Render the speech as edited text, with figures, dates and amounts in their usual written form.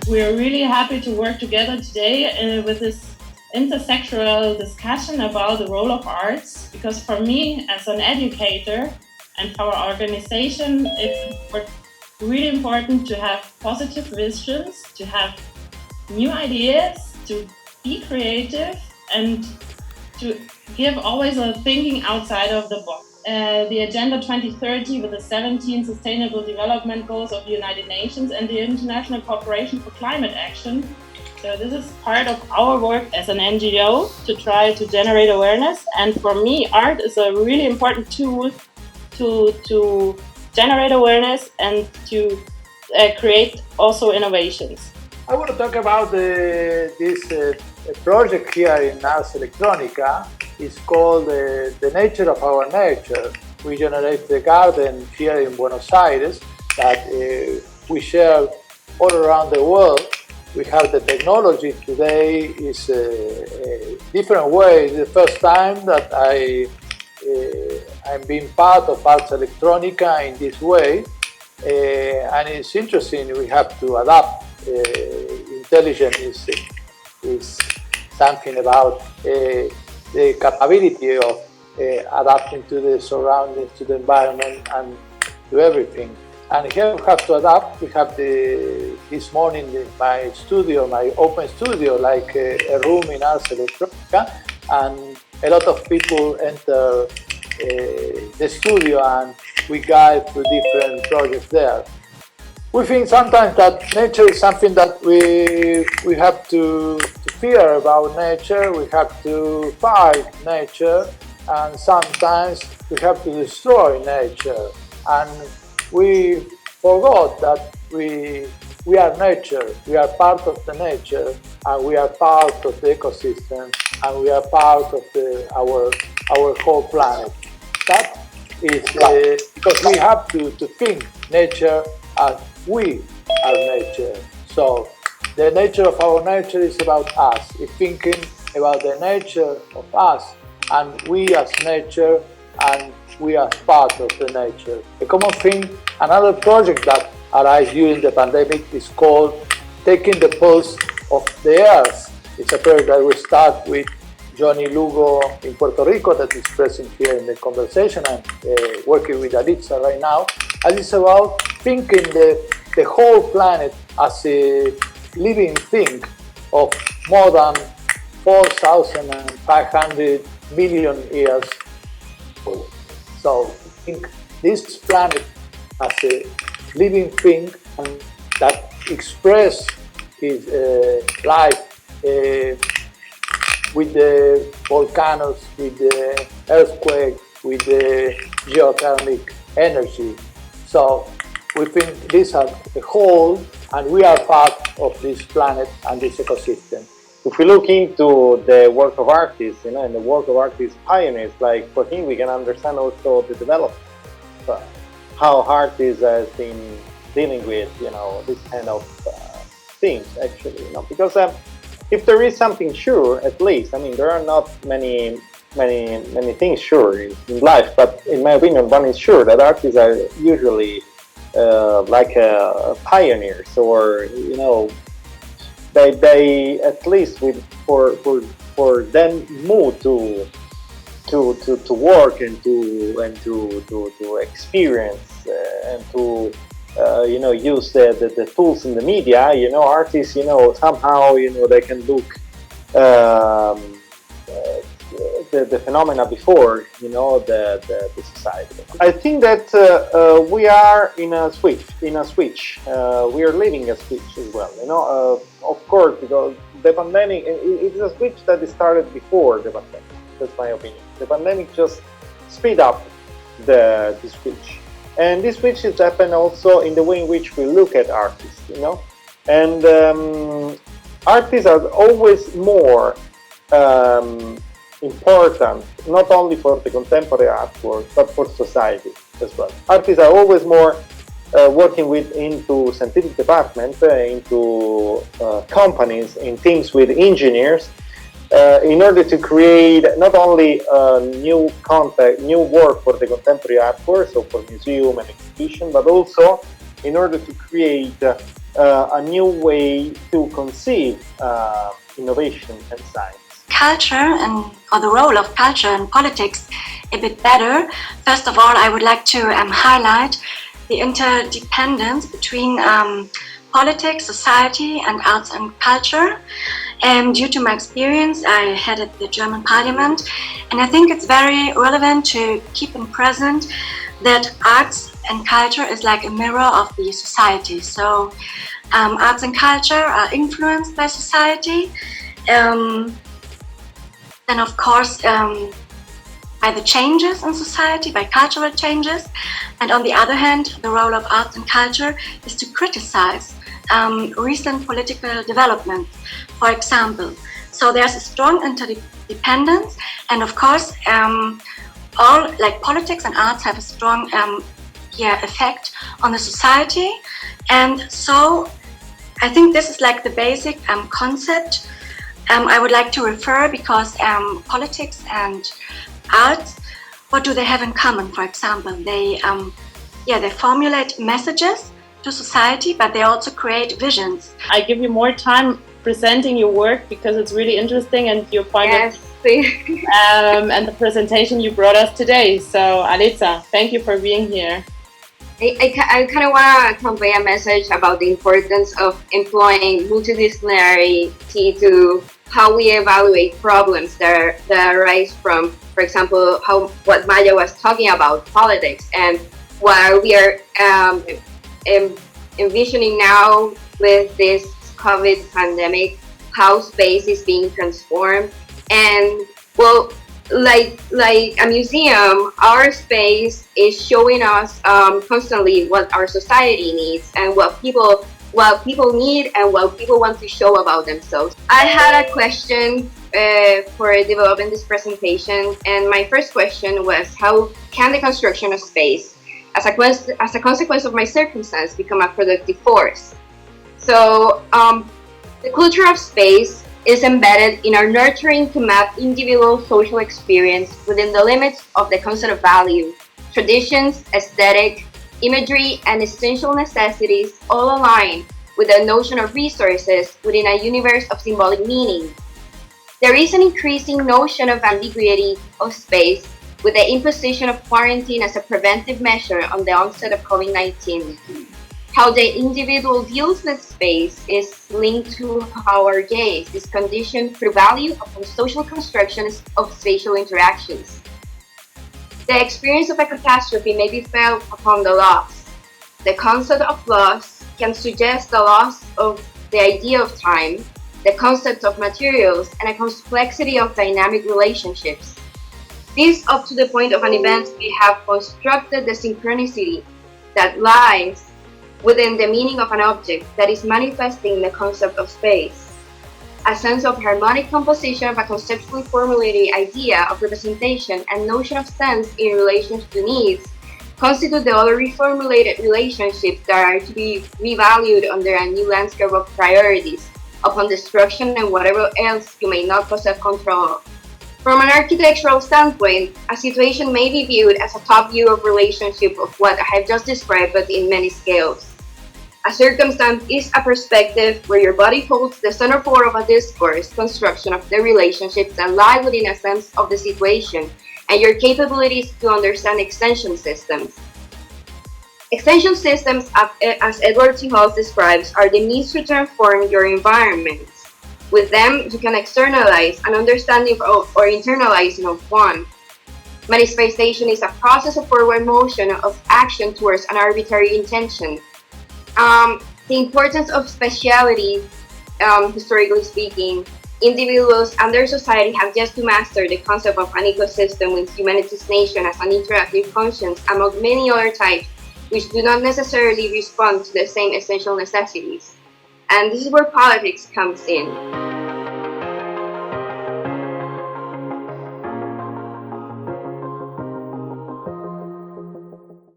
We're really happy to work together today with this intersectional discussion about the role of arts, because for me, as an educator and for our organization, it's really important to have positive visions, to have new ideas, to be creative, and to give always a thinking outside of the box. The Agenda 2030 with the 17 Sustainable Development Goals of the United Nations and the International Cooperation for Climate Action. So this is part of our work as an NGO to try to generate awareness. And for me, art is a really important tool to generate awareness and to create also innovations. I want to talk about this project here in Ars Electrónica. It's called The Nature of Our Nature. We generate the garden here in Buenos Aires that we share all around the world. We have the technology today is a different way. It's the first time that I'm being part of Ars Electrónica in this way. And it's interesting, we have to adapt. Intelligence is something about the capability of adapting to the surroundings, to the environment, and to everything. And here we have to adapt. We have this morning my studio, my open studio, like a room in Ars Electronica, and a lot of people enter the studio and we guide through different projects there. We think sometimes that nature is something that we have to fear about nature, we have to fight nature, and sometimes we have to destroy nature. And we forgot that we are nature, we are part of the nature, and we are part of the ecosystem, and we are part of our whole planet. That is because we have to think nature as we are nature. So the nature of our nature is about us. It's thinking about the nature of us and we as nature and we as part of the nature. A common thing, another project that arose during the pandemic is called Taking the Pulse of the Earth. It's a project that we start with Johnny Lugo in Puerto Rico that is present here in the conversation and working with Artista right now. And it's about thinking the whole planet as a living thing of more than 4,500 million years old. So think this planet as a living thing and that express his life with the volcanoes, with the earthquake, with the geothermal energy. So we think these are the whole, and we are part of this planet and this ecosystem. If we look into the work of artists, and the work of artists pioneers, like Joaquín, we can understand also the development, how artists has been dealing with, this kind of things, actually, because if there is something sure, at least, there are not many things sure in life, but in my opinion, one is sure, that artists are usually like pioneers, or they at least for them move to work and to experience and to use the tools in the media. Artists, somehow they can look the phenomena before the society. I think that we are in a switch. We are living a switch as well. Of course, because the pandemic, it is a switch that started before the pandemic. That's my opinion. The pandemic just speed up the switch. And this switch has happened also in the way in which we look at artists, And artists are always more important, not only for the contemporary artwork, but for society as well. Artists are always more working into scientific departments, into companies, in teams with engineers, in order to create not only new work for the contemporary artwork, so for museum and exhibition, but also in order to create a new way to conceive innovation and science. Culture or the role of culture and politics a bit better. First of all, I would like to highlight the interdependence between politics, society, and arts and culture. Due to my experience, I headed the German Parliament, and I think it's very relevant to keep in present that arts and culture is like a mirror of the society. So arts and culture are influenced by society. Then of course by the changes in society, by cultural changes, and on the other hand, the role of arts and culture is to criticize recent political developments, for example. So there's a strong interdependence, and of course all like politics and arts have a strong effect on the society, and so I think this is like the basic concept I would like to refer, because politics and arts, what do they have in common? For example, they formulate messages to society, but they also create visions. I give you more time presenting your work because it's really interesting, and your point yes. And the presentation you brought us today. So Alitza, thank you for being here. I kind of want to convey a message about the importance of employing multidisciplinarity to how we evaluate problems that arise from, for example, what Maya was talking about, politics, and what we are envisioning now with this COVID pandemic, how space is being transformed. And well, like a museum, our space is showing us constantly what our society needs and what people need and what people want to show about themselves. I had a question for developing this presentation, and my first question was, how can the construction of space as a consequence of my circumstance become a productive force? So the culture of space is embedded in our nurturing to map individual social experience within the limits of the concept of value, traditions, aesthetic, imagery, and essential necessities all align with the notion of resources within a universe of symbolic meaning. There is an increasing notion of ambiguity of space with the imposition of quarantine as a preventive measure on the onset of COVID-19. How the individual deals with space is linked to how our gaze is conditioned through value upon social constructions of spatial interactions. The experience of a catastrophe may be felt upon the loss. The concept of loss can suggest the loss of the idea of time, the concept of materials, and a complexity of dynamic relationships. This up to the point of an event we have constructed the synchronicity that lies within the meaning of an object that is manifesting the concept of space. A sense of harmonic composition of a conceptually formulated idea of representation and notion of sense in relation to needs constitute the other reformulated relationships that are to be revalued under a new landscape of priorities upon destruction and whatever else you may not possess control of. From an architectural standpoint, a situation may be viewed as a top view of relationship of what I have just described, but in many scales. A circumstance is a perspective where your body holds the centerfold of a discourse construction of the relationships that lie within a sense of the situation and your capabilities to understand extension systems. Extension systems, as Edward T. Hall describes, are the means to transform your environment. With them, you can externalize an understanding of or internalizing of one. Manifestation is a process of forward motion of action towards an arbitrary intention. The importance of spatiality, historically speaking, individuals and their society have just to master the concept of an ecosystem with humanity's nation as an interactive conscience among many other types which do not necessarily respond to the same essential necessities. And this is where politics comes in.